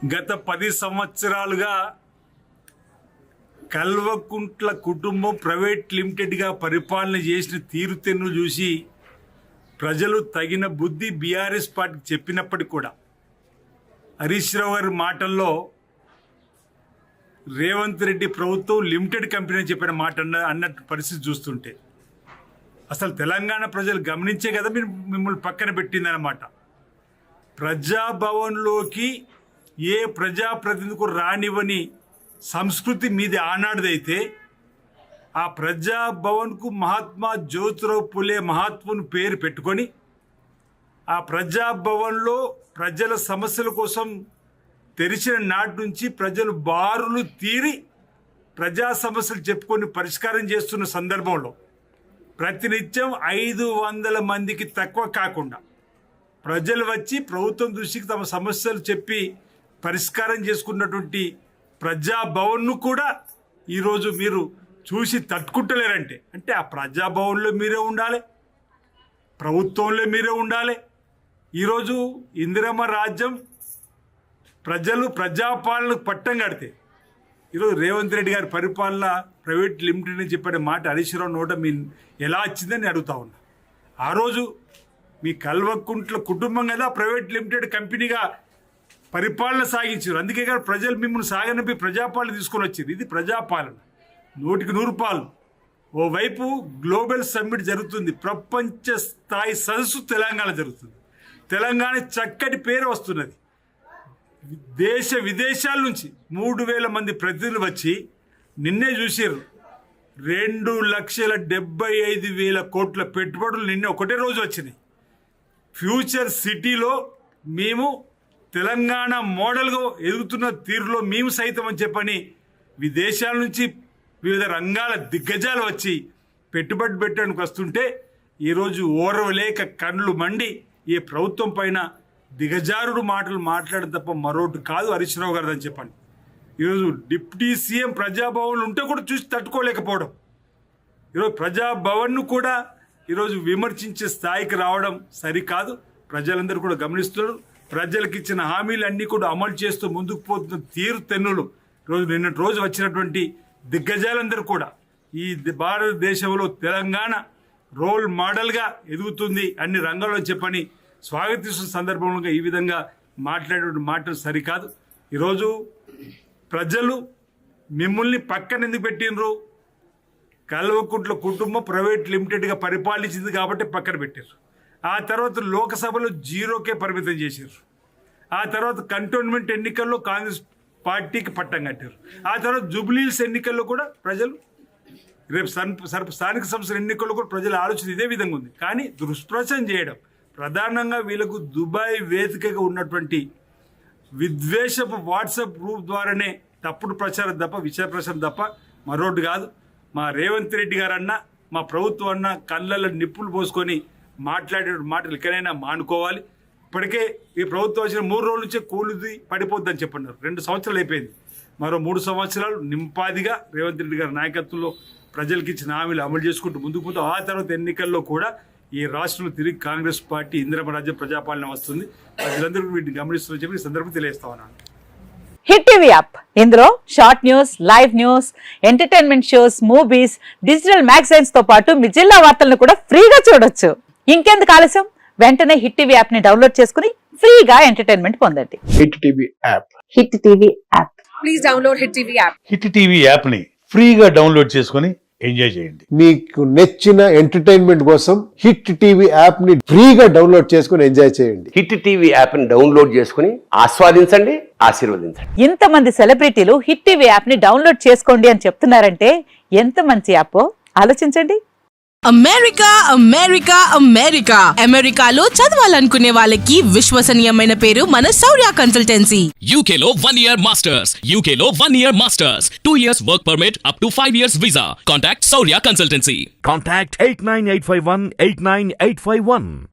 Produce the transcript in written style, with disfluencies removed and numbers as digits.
గత 10 సంవత్సరాలుగా కల్వకుంట్ల కుటుంబం ప్రైవేట్ లిమిటెడ్గా పరిపాలన చేసిన తీరుతెన్నులు చూసి ప్రజలు తగిన బుద్ధి బీఆర్ఎస్ పార్టీకి చెప్పినప్పటికీ కూడా హరీష్ రావు గారి మాటల్లో రేవంత్ రెడ్డి ప్రభుత్వం లిమిటెడ్ కంపెనీ అని చెప్పిన మాట అన్నట్టు పరిస్థితి చూస్తుంటే అసలు తెలంగాణ ప్రజలు గమనించే కదా మిమ్మల్ని పక్కన పెట్టిందన్నమాట. ప్రజాభవన్లోకి ఏ ప్రజాప్రతినిధికు రానివ్వని సంస్కృతి మీది ఆనాడుదైతే ఆ ప్రజాభవన్కు మహాత్మా జ్యోతిరావు పులే మహాత్ముని పేరు పెట్టుకొని ఆ ప్రజాభవన్లో ప్రజల సమస్యల కోసం తెరిచిన నాటి నుంచి ప్రజలు బారులు తీరి ప్రజా సమస్యలు చెప్పుకొని పరిష్కారం చేస్తున్న సందర్భంలో ప్రతినిత్యం 500 మందికి తక్కువ కాకుండా ప్రజలు వచ్చి ప్రభుత్వం దృష్టికి తమ సమస్యలు చెప్పి పరిష్కారం చేసుకున్నటువంటి ప్రజాభవన్ను కూడా ఈరోజు మీరు చూసి తట్టుకుంటలేరంటే అంటే ఆ ప్రజాభవన్లో మీరే ఉండాలి, ప్రభుత్వంలో మీరే ఉండాలి. ఈరోజు ఇందిరమ్మ రాజ్యం ప్రజలు ప్రజాపాలనకు పట్టం కడితే ఈరోజు రేవంత్ రెడ్డి గారి పరిపాలన ప్రైవేట్ లిమిటెడ్ అని చెప్పిన మాట హరీష్ రావు నోట మీ ఎలా వచ్చిందని అడుగుతా ఉన్నా. ఆ రోజు మీ కల్వకుంట్ల కుటుంబం కదా ప్రైవేట్ లిమిటెడ్ కంపెనీగా పరిపాలన సాగించారు. అందుకే కదా ప్రజలు మిమ్మల్ని సాగనంపి ప్రజాపాలన తీసుకొని వచ్చారు. ఇది ప్రజాపాలన 100కి 100 ఓవైపు గ్లోబల్ సమ్మిట్ జరుగుతుంది, ప్రపంచ స్థాయి సదస్సు తెలంగాణ జరుగుతుంది. తెలంగాణ చక్కటి పేరు వస్తున్నది. దేశ విదేశాల నుంచి 3000 మంది ప్రతినిధులు వచ్చి నిన్నే చూసారు. 2,75,000 కోట్ల పెట్టుబడులు నిన్నే ఒకటే రోజు వచ్చినాయి. ఫ్యూచర్ సిటీలో మేము తెలంగాణ మోడల్గా ఎదుగుతున్న తీరులో మేము సైతం అని చెప్పని విదేశాల నుంచి వివిధ రంగాల దిగ్గజాలు వచ్చి పెట్టుబడి పెట్టడానికి వస్తుంటే ఈరోజు ఓర్వలేక కళ్ళు మండి ఈ ప్రభుత్వం పైన దిగజారుడు మాటలు మాట్లాడడం తప్ప మరొకటి కాదు హరీష్ రావు గారు అని చెప్పండి. ఈరోజు డిప్యూటీ సీఎం ప్రజాభవన్ ఉంటే కూడా చూసి తట్టుకోలేకపోవడం, ఈరోజు ప్రజాభవన్ను కూడా ఈరోజు విమర్శించే స్థాయికి రావడం సరికాదు. ప్రజలందరూ కూడా గమనిస్తున్నారు. ప్రజలకు ఇచ్చిన హామీలన్నీ కూడా అమలు చేస్తూ ముందుకు పోతున్న తీరు తెన్నులు నిన్నటి రోజు వచ్చినటువంటి దిగ్గజాలందరూ కూడా ఈ భారతదేశంలో తెలంగాణ రోల్ మోడల్గా ఎదుగుతుంది అన్ని రంగాల్లో చెప్పని స్వాగతిస్తున్న సందర్భంలో ఈ విధంగా మాట్లాడే మాటలు సరికాదు. ఈరోజు ప్రజలు మిమ్మల్ని పక్కన ఎందుకు పెట్టినరు? కల్వకుంట్ల కుటుంబం ప్రైవేట్ లిమిటెడ్గా పరిపాలించింది కాబట్టి పక్కన పెట్టారు. ఆ తర్వాత లోకసభలో 0కే పరిమితం చేశారు. ఆ తర్వాత కంటోన్మెంట్ ఎన్నికల్లో కాంగ్రెస్ పార్టీకి పట్టం కట్టారు. ఆ తర్వాత జూబ్లీహిల్స్ ఎన్నికల్లో కూడా ప్రజలు రేపు స్థానిక సంస్థల ఎన్నికల్లో కూడా ప్రజల ఆలోచన ఇదే విధంగా ఉంది. కానీ దుష్ప్రచారం చేయడం ప్రధానంగా వీళ్ళకు దుబాయ్ వేదికగా ఉన్నటువంటి విద్వేషపు వాట్సాప్ గ్రూప్ ద్వారానే తప్పుడు ప్రచారం తప్ప విషయ ప్రచారం తప్ప మరొకటి కాదు. మా రేవంత్ రెడ్డి గారన్నా మా ప్రభుత్వం అన్నా కళ్ళల్లో నిప్పులు పోసుకొని మాట్లాడే మాటలు ఎక్కడైనా మానుకోవాలి. ఇప్పటికే ఈ ప్రభుత్వం వచ్చిన 3 రోజుల నుంచే కూలిది పడిపోద్దని చెప్పన్నారు. 2 సంవత్సరాలు అయిపోయింది. మరో 3 సంవత్సరాలు నింపాదిగా రేవంత్ రెడ్డి గారి నాయకత్వంలో ప్రజలకు ఇచ్చిన హామీలు అమలు చేసుకుంటూ ముందుకు పోతూ ఆ తర్వాత ఎన్నికల్లో కూడా ఈ రాష్ట్రంలో తిరిగి కాంగ్రెస్ పార్టీ ఇందిరమ్మ రాజ్యం ప్రజాపాలన వస్తుంది. ప్రజలందరూ వీటిని గమనిస్తున్న చెప్పి ఈ సందర్భంగా తెలియజేస్తా ఉన్నాను. హిట్ టీవీ యాప్ ఇందులో short news, live news, entertainment shows, movies, digital magazines తో పాటు మీ జిల్లా వార్తలను కూడా ఫ్రీగా చూడొచ్చు. ఇంకెందుకు ఆలస్యం? వెంటనే హిట్ టీవీ యాప్ ని డౌన్లోడ్ చేసుకుని ఫ్రీగా ఎంటర్టైన్మెంట్ పొందండి. Hit TV app. Hit TV app. Please download hit TV app. Hit TV app ని ఫ్రీగా డౌన్లోడ్ చేసుకుని ఎంజాయ్ చేయండి. మీకు నచ్చిన ఎంటర్టైన్మెంట్ కోసం హిట్ టీవీ యాప్ ని ఫ్రీగా డౌన్లోడ్ చేసుకుని ఎంజాయ్ చేయండి. హిట్ టీవీ యాప్ ని డౌన్లోడ్ చేసుకుని ఆస్వాదించండి, ఆశీర్వదించండి. ఇంతమంది సెలబ్రిటీలు హిట్ టీవీ యాప్ ని డౌన్లోడ్ చేసుకోండి అని చెప్తున్నారంటే ఎంత మంచి యాప్ ఆలోచించండి. అమెరికా అమెరికా అమెరికా అమెరికాలో చదవాలనుకునే వాళ్ళకి విశ్వసనీయమైన పేరు మన శౌర్య కన్సల్టెన్సీ. UK లో 1 year masters, UK లో 1 year masters, 2 years work permit up to 5 years visa. Contact Saurya Consultancy. Contact 89851 89851.